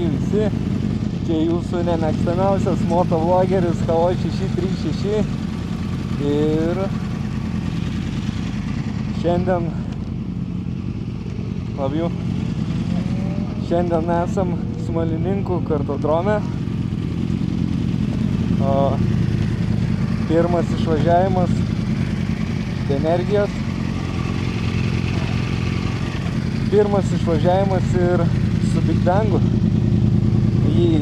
sveiki visi. Čia jūsų nemėgstamiausias motovlogeris KO636 ir šiandien esam Smalininkų kartodrome. Pirmas išvažiavimas be energijos. Pirmas išvažiavimas ir su Big Bangu į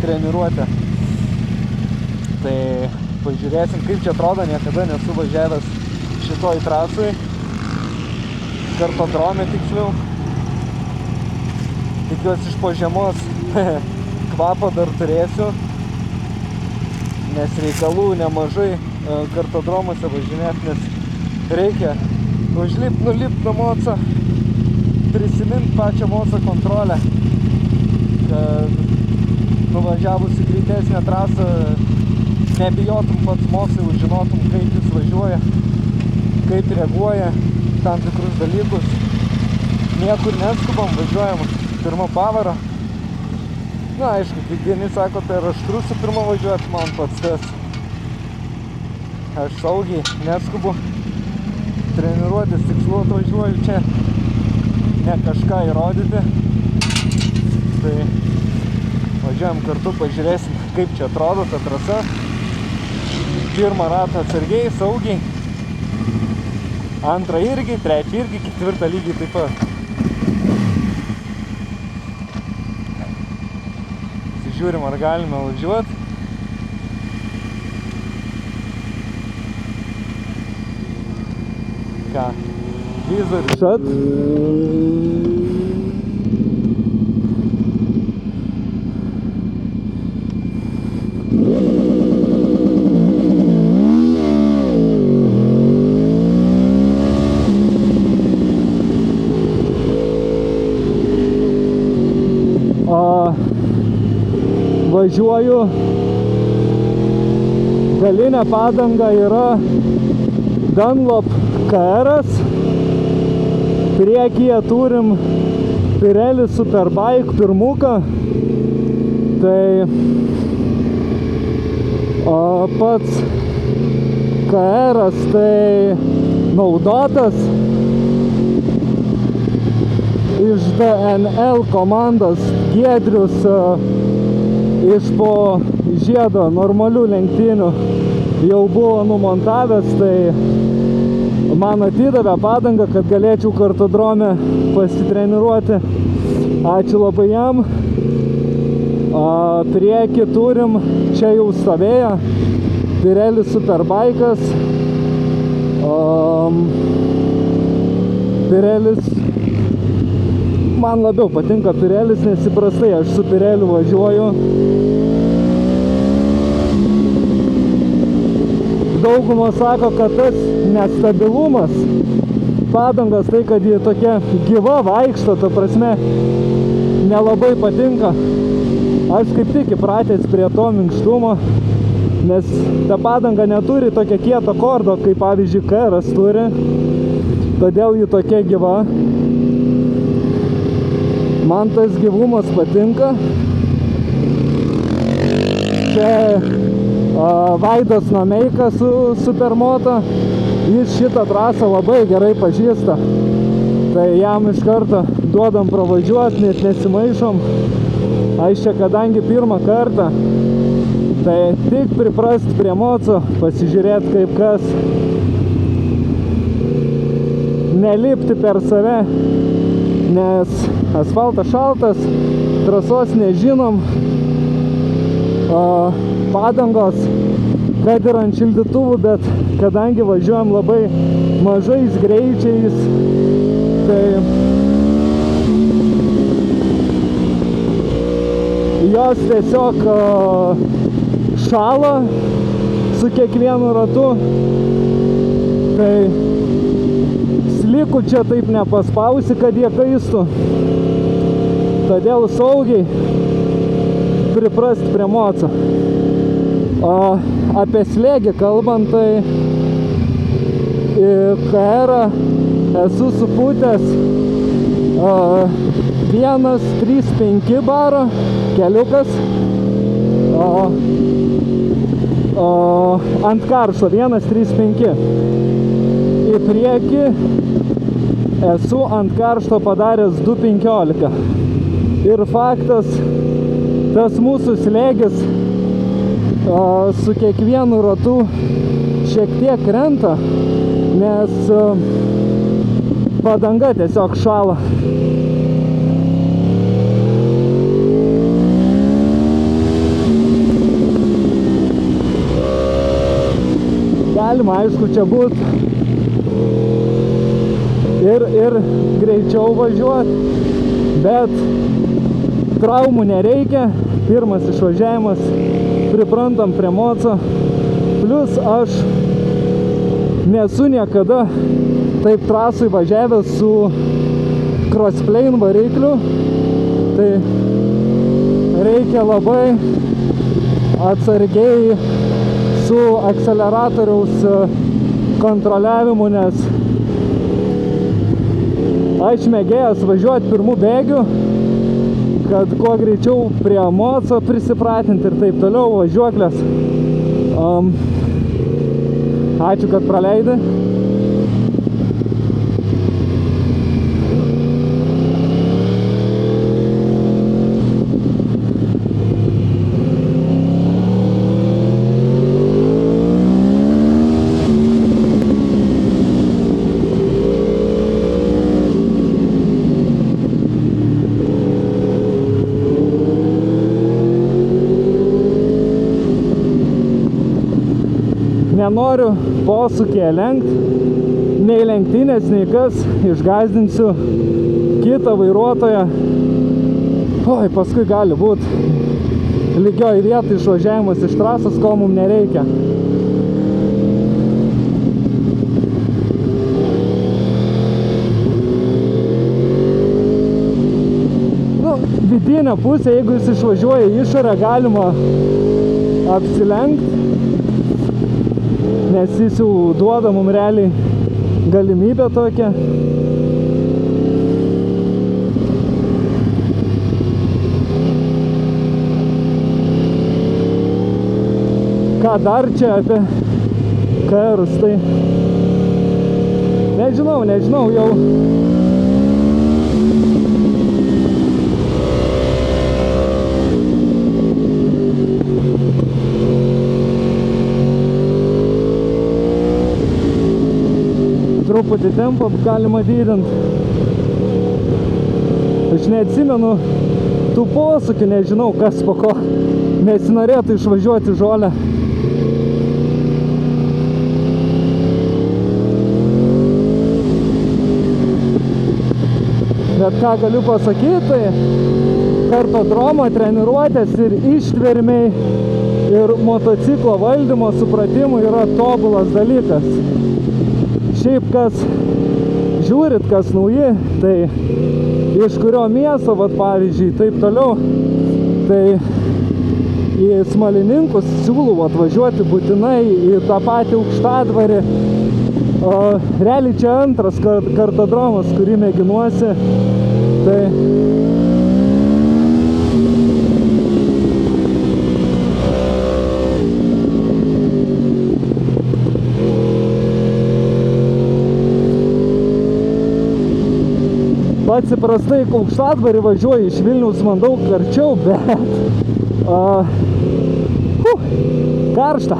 treniruotę. Tai pažiūrėsim, kaip čia atrodo, niekada nesu važiavęs šitoj trasoj. Kartodrome tiksliau. Tikiuosi iš po žiemos kvapą dar turėsiu, nes reikalų nemažai kartodromuose važinėti, nes reikia nulipt nuo moco, prisimint pačią moco kontrolę, kad nuvažiavus į greitesnę trasą nebijotum pats mocai, žinotum, kaip jis važiuoja, kaip reaguoja tam tikrus dalykus. Niekur neskubam, važiuojam pirma pavara. Na, aišku, kaip vieni sako, per aštru su pirma važiuoti, man pats tas. Aš saugiai neskubu treniruotis, tikslu atvažiuoju čia, ne kažką įrodyti. Tai važiuojam kartu, pažiūrėsim, kaip čia atrodo ta trasa. Pirmą ratą atsargiai, saugiai. Antrą irgi, trečią irgi, ketvirtą lygiai taip pat. Žiūrim, ar galime važiuoti. Ką? Vizorių šat. Važiuoju, galinė padanga yra Dunlop KR-as, priekyje turim Pirelli Superbike pirmuką, tai pats KR-as tai naudotas iš DNL komandos. Giedrius iš po žiedo normalių lenktynių jau buvo numontavęs, tai man atidavė padangą, kad galėčiau kartodrome pasitreniruoti. Ačiū labai jam. Priekį turim, čia jau stovėjo Pirelli Superbike'as. Pirellis, man labiau patinka Pirellis, nes įprastai aš su Pirelliu važiuoju. Dauguma sako, kad tas nestabilumas padangas, tai kad ji tokia gyva vaikšto, ta prasme, nelabai patinka. Aš kaip tik įpratęs prie to minkštumo, nes ta padanga neturi tokia kieto kordo, kaip pavyzdžiui KR-as turi, todėl ji tokia gyva. Man tas gyvumas patinka. Čia Vaidas Nomeikas su Supermoto. Jis šitą trasą labai gerai pažįsta. Tai jam iš karto duodam pravažiuoti, net nesimaišom. Aš čia kadangi pirmą kartą, tai tik priprast prie moco, pasižiūrėti kaip kas. Nelipti per save, nes asfaltas šaltas, trasos nežinom, padangos, kad ir ant šildytuvų, bet kadangi važiuojam labai mažais greičiais, tai jos tiesiog šala su kiekvienu ratu, tai slikų čia taip nepaspausi, kad jie kaistų. Todėl saugiai priprast prie moco. Apie slėgį kalbant, tai KR esu supūtęs 1.3.5 baro keliukas, ant karšto 1.3.5. Į priekį esu ant karšto padaręs 2.15. Ir faktas, tas mūsų slėgis su kiekvienu ratu šiek tiek krenta, nes padanga tiesiog šąla. Galima, aišku, čia būt ir greičiau važiuoti, bet traumų nereikia. Pirmas išvažiavimas, priprantam prie moco. Plius aš nesu niekada taip trasui važiavęs su crossplane varikliu, tai reikia labai atsargiai su akceleratoriaus kontroliavimu, nes aš mėgėjęs važiuoti pirmų bėgių, kad kuo greičiau prie moco prisipratinti ir taip toliau, važiuoklės. Ačiū, kad praleidai. Nenoriu posūkyje lenkti, nei lenktynės, nei kas, išgąsdinsiu kitą vairuotoją. Oi, paskui gali būti lygioj vietoj išvažiavimas iš trasos, ko mums nereikia. Vidinę pusę, jeigu jis išvažiuoja į išorę, galima apsilenkti, nes jis jau duoda mums realiai galimybę tokią. Ką dar čia apie KR-us, tai nežinau jau. Truputį tempą galima didinti. Aš neatsimenu tų posūkių, nežinau kas po ko. Nesinorėtų išvažiuoti žolę. Bet ką galiu pasakyti, tai kartodromo treniruotės ir ištvermiai ir motociklo valdymo supratimų yra tobulas dalykas. Šiaip kas žiūrit, kas nauji, tai iš kurio miesto, vat pavyzdžiui, taip toliau, tai į Smalininkus siūlau atvažiuoti būtinai į tą patį Aukštadvarį. Realiai čia antras kartodromas, kurį mėginuosi, tai pats įprastai Aukštadvarį važiuoju iš Vilniaus man daug arčiau, bet karšta.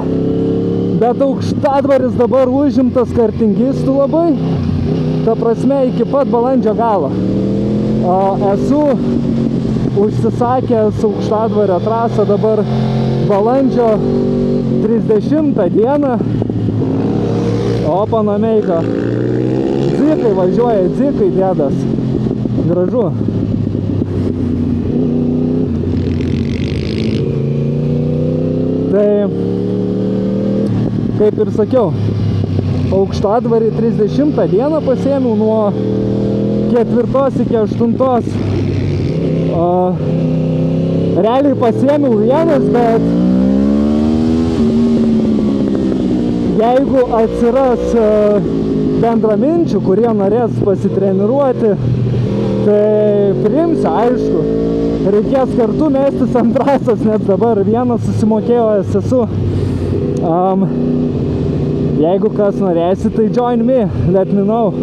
Bet Aukštadvaris dabar užimtas kartingistų labai, ta prasme iki pat balandžio galo. Esu užsisakęs Aukštadvario trasą dabar balandžio 30 dieną. Opa, nameika. Dzikai važiuoja, dzikai dėdas. Gražu. Tai, kaip ir sakiau, Aukštadvarį 30 dieną pasiėmiau nuo 4 iki 8. Realiai pasiėmiau vienas, bet jeigu atsiras bendraminčių, kurie norės pasitreniruoti, Tai priimsiu, aišku. Reikės kartu mestis ant trasos, net dabar vienas susimokėjo esu. Jeigu kas norėsi, tai join me, let me know.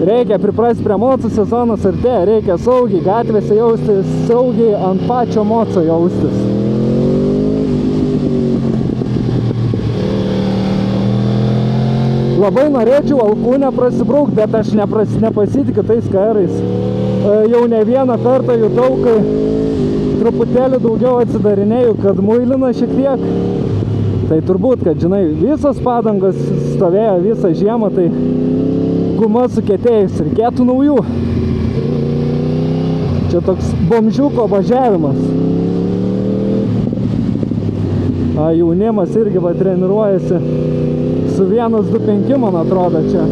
Reikia priprasti prie moco, sezonas artėja, reikia saugiai gatvėse jaustis, saugiai ant pačio moco jaustis. Labai norėčiau Alkūnę prasibraukti, bet aš nepasitikiu tais KR-ais. Jau ne vieną kartą jutau, kai truputėlį daugiau atsidarinėjau, kad muilina šiek tiek. Tai turbūt, kad, žinai, visos padangos stovėjo visą žiemą, tai guma sukietėjus, reikėtų naujų. Čia toks bomžiuko važiavimas. Jaunimas irgi va treniruojasi su 1.25, man atrodo, čia.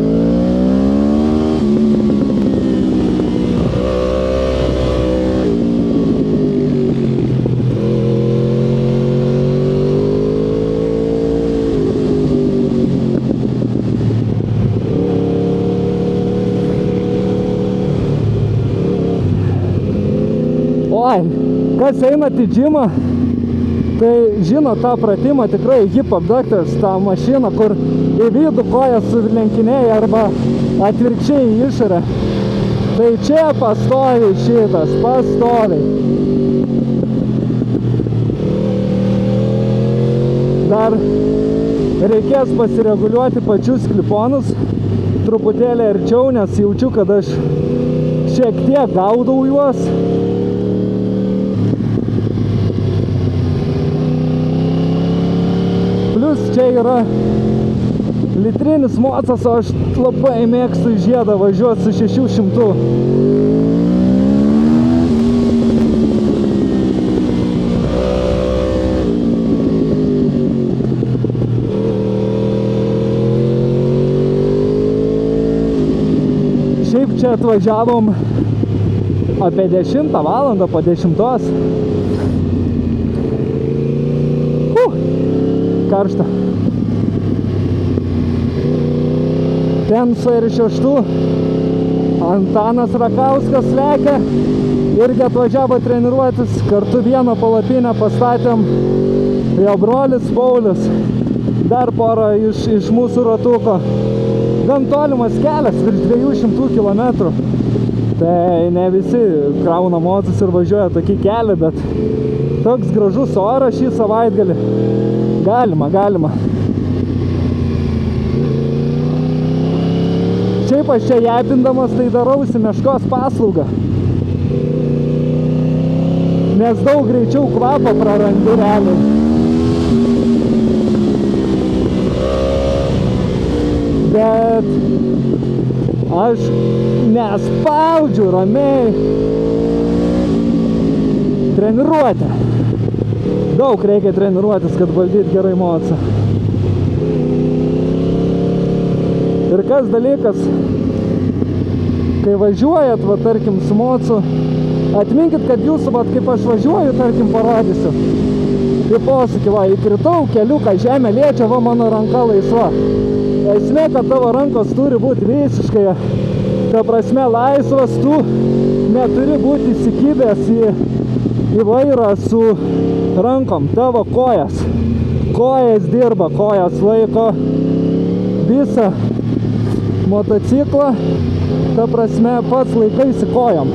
Oi, kas einat į džimą, tai žino tą pratimą, tikrai hip abductors, tą mašiną, kur į vidų kojas sulenkinėja arba atvirkščiai į išorę. Tai čia pastoviai šitas, pastoviai. Dar reikės pasireguliuoti pačius kliponus truputėlį arčiau, nes jaučiu, kad aš šiek tiek gaudau juos. Plius čia yra litrinis mocas, o aš labai mėgstu į žiedą važiuoti su 600. Šiaip čia atvažiavom apie 10 valandą, po 10. Karšta. Ten su R6 Antanas Rakauskas lekia, irgi atvažiavo treniruotis, kartu vieną palapinę pastatėm, jo brolis Paulius, dar porą iš mūsų ratuko. Gan tolimas kelias, virš 200 km. Tai ne visi krauna mocus ir važiuoja tokį kelią, bet toks gražus oras šį savaitgalį. Galima. Šiaip aš čia jepindamas, tai darausi meškos paslaugą. Nes daug greičiau kvapą prarandi realiai. Bet aš nespaudžiu ramiai. Treniruotę. Daug reikia treniruotis, kad valdyti gerai mocą. Ir kas dalykas, kai važiuojat, va, tarkim, su mocu, atminkit, kad jūs, va, kaip aš važiuoju, tarkim, parodysiu. Kaip posakį, va, įkritau, keliuką žemę liečia, va, mano ranka laisva. Esmė, kad tavo rankos turi būti visiškai, ta prasme, laisvas, tu neturi būti įsikibęs į vairą su rankom, tavo kojas dirba, kojas laiko visą motociklą, ta prasme pats laikaisi kojom.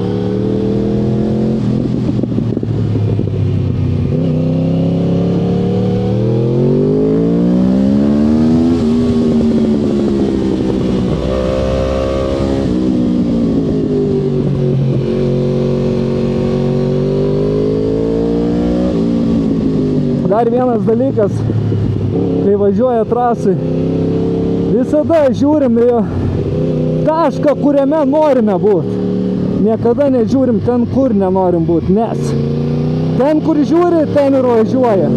Dar vienas dalykas, kai važiuoja trasai, visada žiūrim į tašką, kuriame norime būti. Niekada nežiūrim ten, kur nenorim būti, nes ten, kur žiūri, ten ir važiuoja.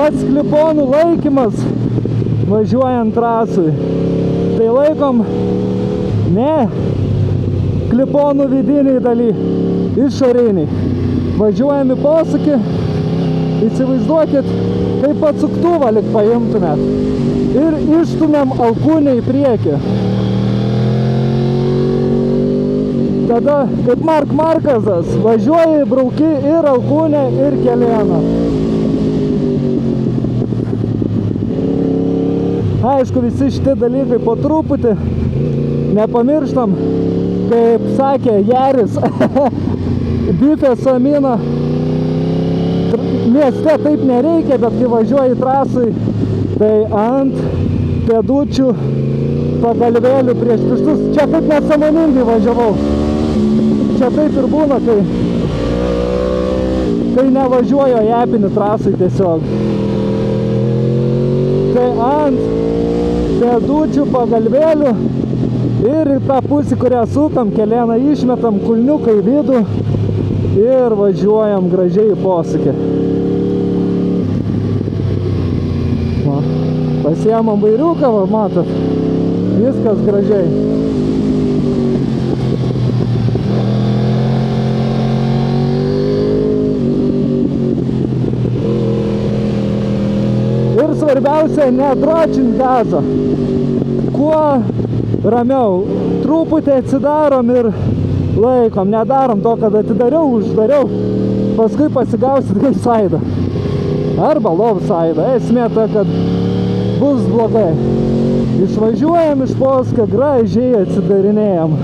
pats kliponų laikymas važiuojant trasui. Tai laikom ne kliponų vidiniai daly, išoriniai. Važiuojam į posūkį, įsivaizduokit, kaip atsuktuvą lyg paimtumėt. Ir ištumėm alkūnę į priekį. Tada, kaip Mark Markasas, važiuoji, brauki ir alkūnę, ir kelieną. Aišku, visi šitie dalykai po truputį. Nepamirštam, kaip sakė Jaris, bifės amino. Mieste taip nereikia, bet kai važiuoji trasui, tai ant pėdučių pagalvėlių prieš pirštus. Čia kaip nesąmoningai važiavau. Čia taip ir būna, kai nevažiuoju jepinį trasui tiesiog. Tai ant pėdučių pagalvėlių ir į tą pusį, kurią sukam, kelieną išmetam, kulniuką į vidų ir važiuojam gražiai į posūkį. Pasiemam vairiuką, va, matot, viskas gražiai. Ir svarbiausia, nedročint gazą. Kuo ramiau, truputį atsidarom ir laikom, nedarom to, kad atidariau, uždariau, paskui pasigausit kaip saidą. Arba low saidą. Esmė ta, kad bus blogai. Išvažiuojam iš posūkio, gražiai atsidarinėjam.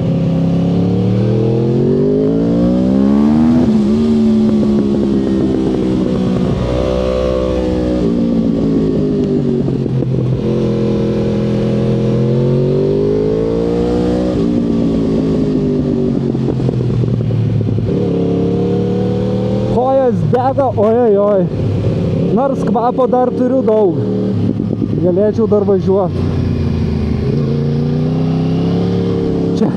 Kojas dega, ojojoj. Nors kvapo dar turiu daug. Galėčiau dar važiuoti. Čia.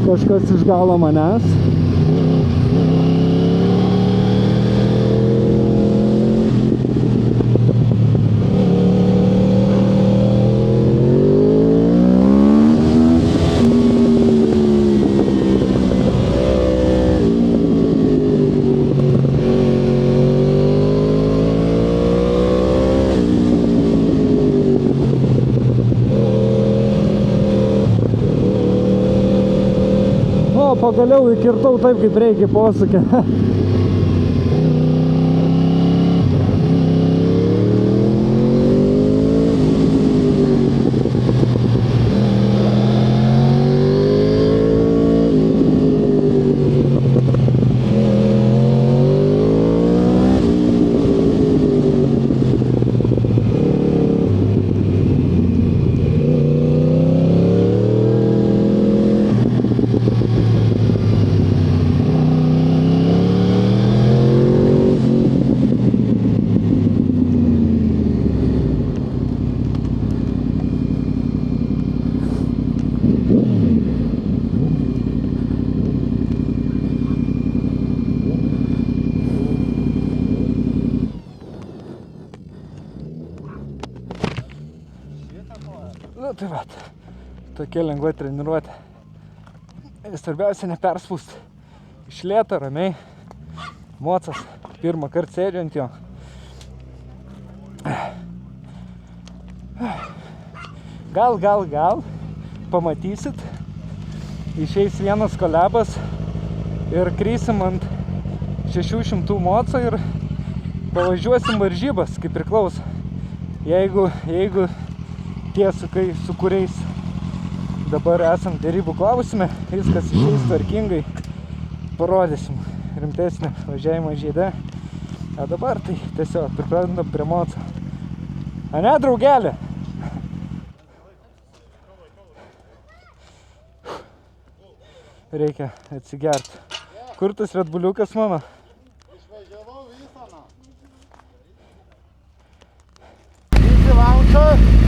Kažkas iš galo manęs. Pagaliau įkirtau taip, kaip reikia posūkį. Nu tai vat, tokia lengva treniruotė. Svarbiausia neperspūsti. Iš lėto, ramiai. Mocas, pirmą kartą sėdžiu ant jo. Gal, pamatysit. Išeis vienas kolebas ir krysim ant 600 moco ir pavažiuosim varžybas, kaip priklauso. Jeigu tie, su kuriais dabar esam derybų klausime, viskas išeis tvarkingai, parodysim rimtesnį važiavimą žydę. O dabar tai tiesiog priprantam prie moco. A ne, draugelė? reikia atsigerti. Kur tas Red Bulliukas mano? Išvažiavau visą, na. Easy voucher.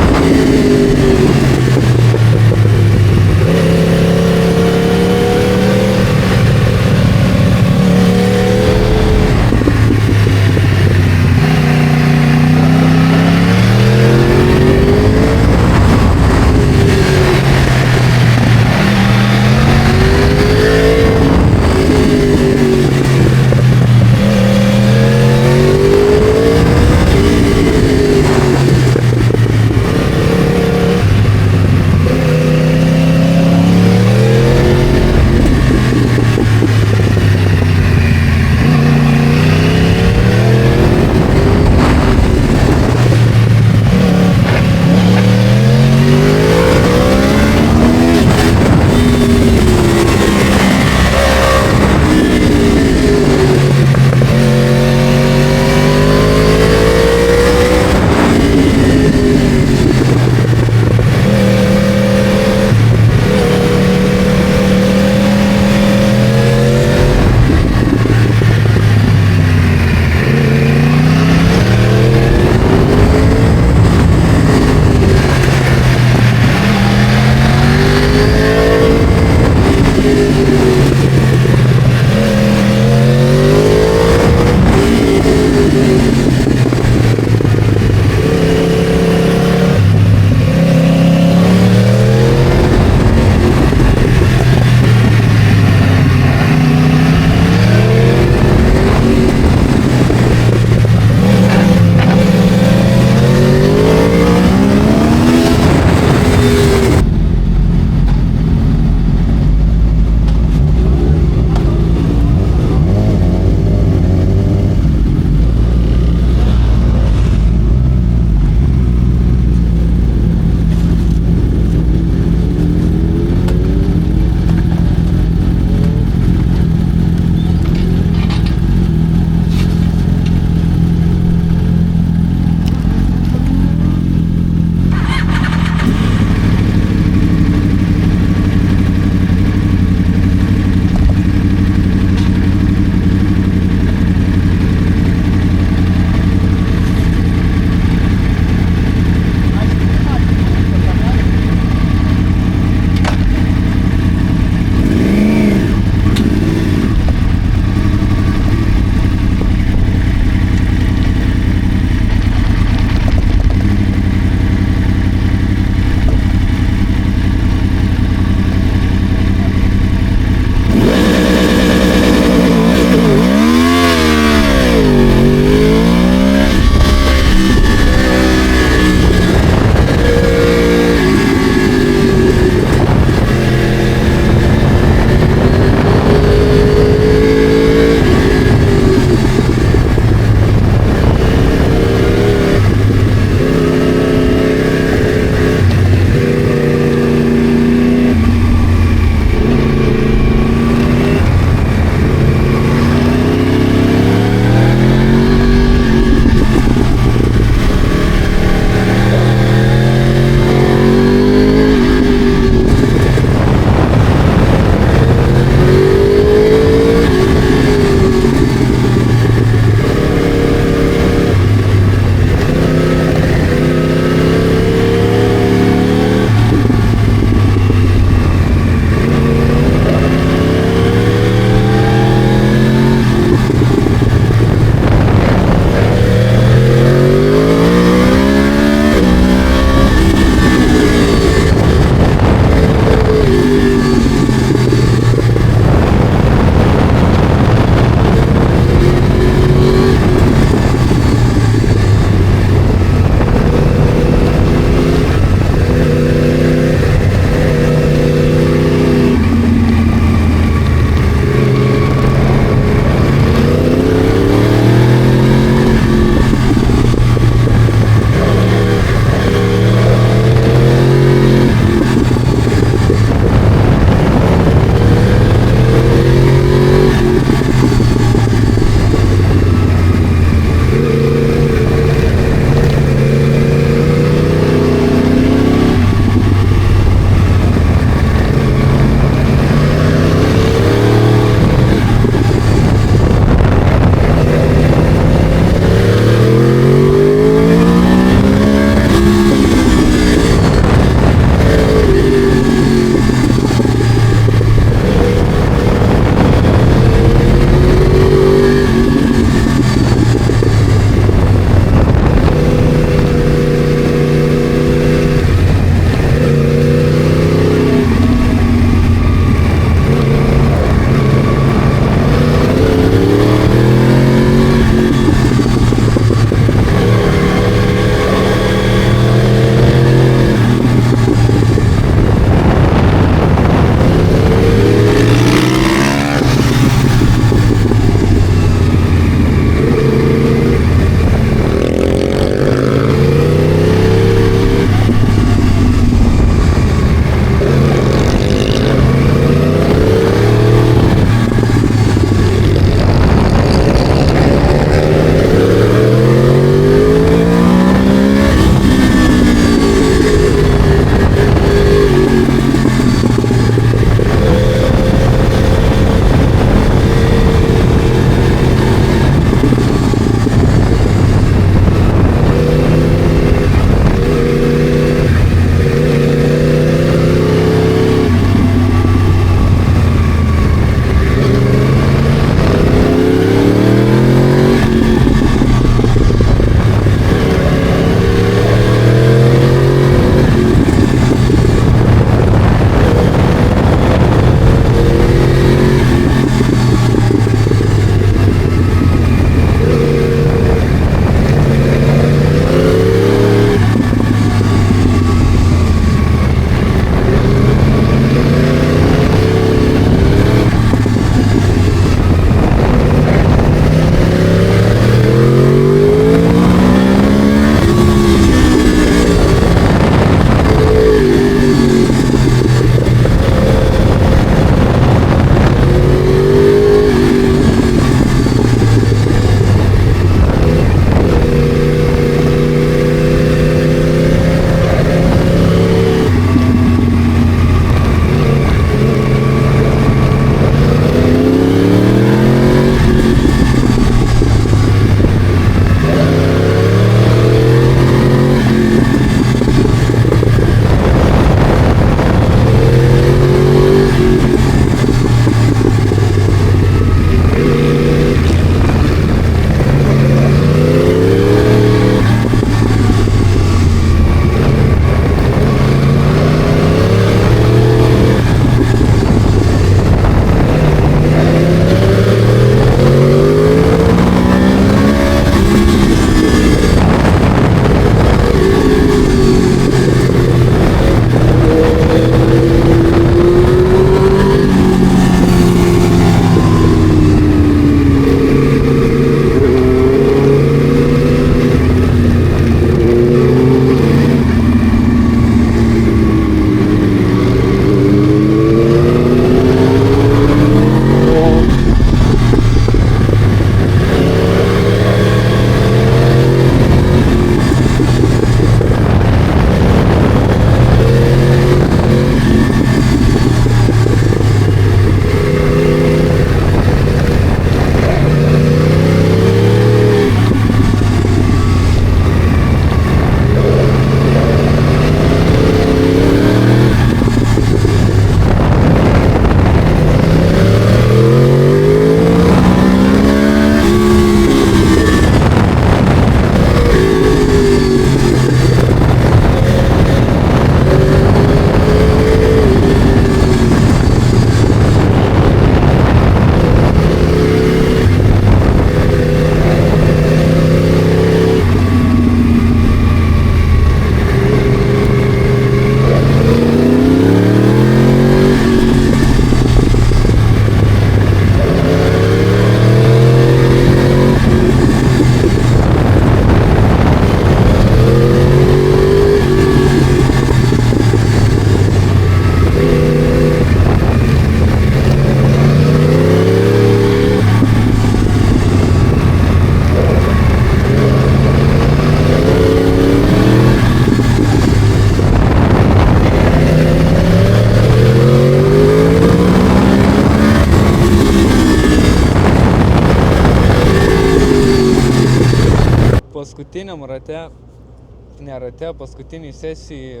paskutiniam rate, paskutiniai sesijai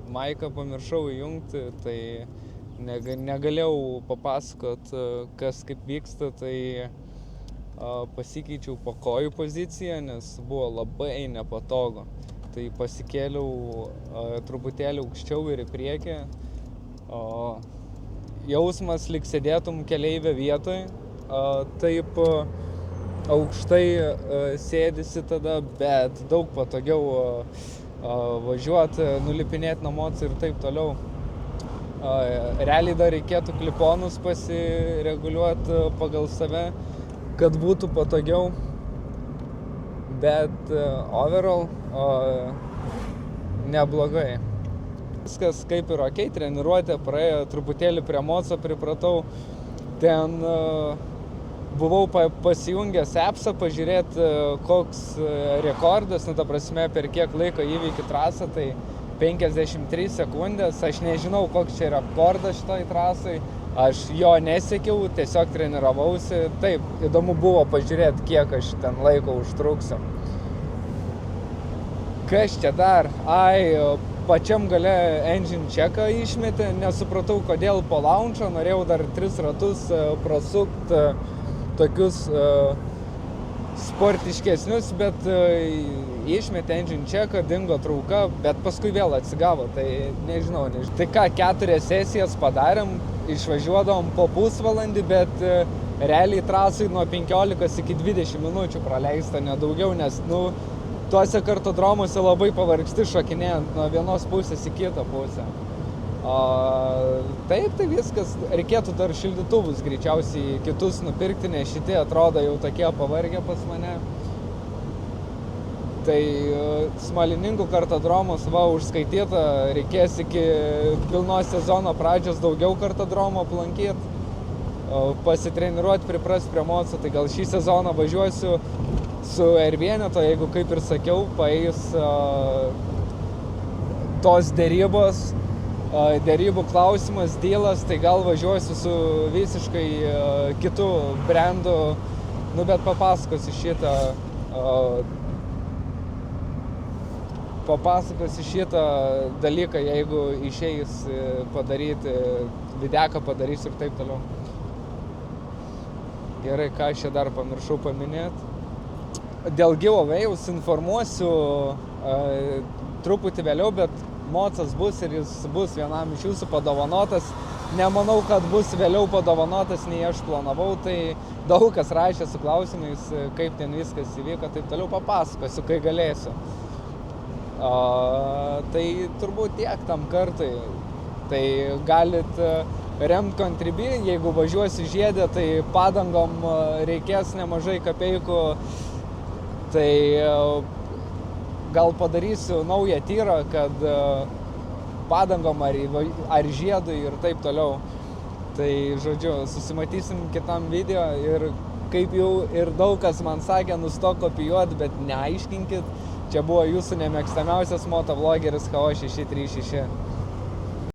maiką pamiršau įjungti, tai negalėjau papasakot, kas kaip vyksta, tai pasikeičiau po kojų poziciją, nes buvo labai nepatogu. Tai pasikėliau truputėlį aukščiau ir į priekį. Jausmas lyg sėdėtum keleivio vietoj, taip aukštai sėdisi tada, bet daug patogiau važiuoti, nulipinėti namots ir taip toliau. Realiai dar reikėtų kliponus pasireguliuoti pagal save, kad būtų patogiau, bet overall neblogai. Viskas kaip ir okei, treniruotė praėjo, truputėlį prie moco pripratau, ten buvau pasijungęs appsą pažiūrėti, koks rekordas, ta prasme, per kiek laiko įveiki trasą, tai 53 sekundės, aš nežinau, koks čia rekordas šitoj trasai, aš jo nesekiau, tiesiog treniravausi, taip, įdomu buvo pažiūrėti, kiek aš ten laiko užtruksiu. Kas čia dar? Pačiam gale engine checką išmetė, nesupratau, kodėl po launchą, norėjau dar 3 ratus prasukti tokius sportiškesnius, bet išmetė engine checką, dingo trauka, bet paskui vėl atsigavo, tai nežinau. Tai ką, 4 sesijas padarėm, išvažiuodavom po pusvalandį, bet realiai trasai nuo 15 iki 20 minučių praleista, nedaugiau, nes, tuose kartodromuose labai pavargsti šokinėjant nuo vienos pusės į kitą pusę. Taip, tai viskas. Reikėtų dar šildytuvus greičiausiai kitus nupirkti, nes šitie atrodo jau tokie pavargę pas mane. Tai Smalininkų kartodromus užskaityta, reikės iki pilnos sezono pradžios daugiau kartodromų aplankyti, pasitreniruoti, priprast prie moco, tai gal šį sezoną važiuosiu su R1, jeigu kaip ir sakiau, paeis tos dėrybų klausimas, dylas, tai gal važiuosiu su visiškai kitu brandu, bet papasakosiu šitą dalyką, jeigu išeis padaryti, videką padarysiu ir taip toliau. Gerai, ką aš čia dar pamiršau paminėti. Dėl giveawayaus informuosiu truputį vėliau, bet mocas bus ir jis bus vienam iš jūsų padovanotas. Nemanau, kad bus vėliau padovanotas, nei aš planavau, tai daug kas rašė su klausimais, kaip ten viskas įvyko, taip toliau papasakosiu, kai galėsiu. Tai turbūt tiek tam kartui. Tai galit remt Contribui, jeigu važiuosi žiedė, tai padangom reikės nemažai kapeikų. Tai gal padarysiu naują tyrą, kad padangom ar žiedui ir taip toliau. Tai žodžiu, susimatysim kitam video ir kaip jau ir daug kas man sakė, nustok kopijuoti, bet neaiškinkit. Čia buvo jūsų nemėgstamiausias motovlogeris HO636.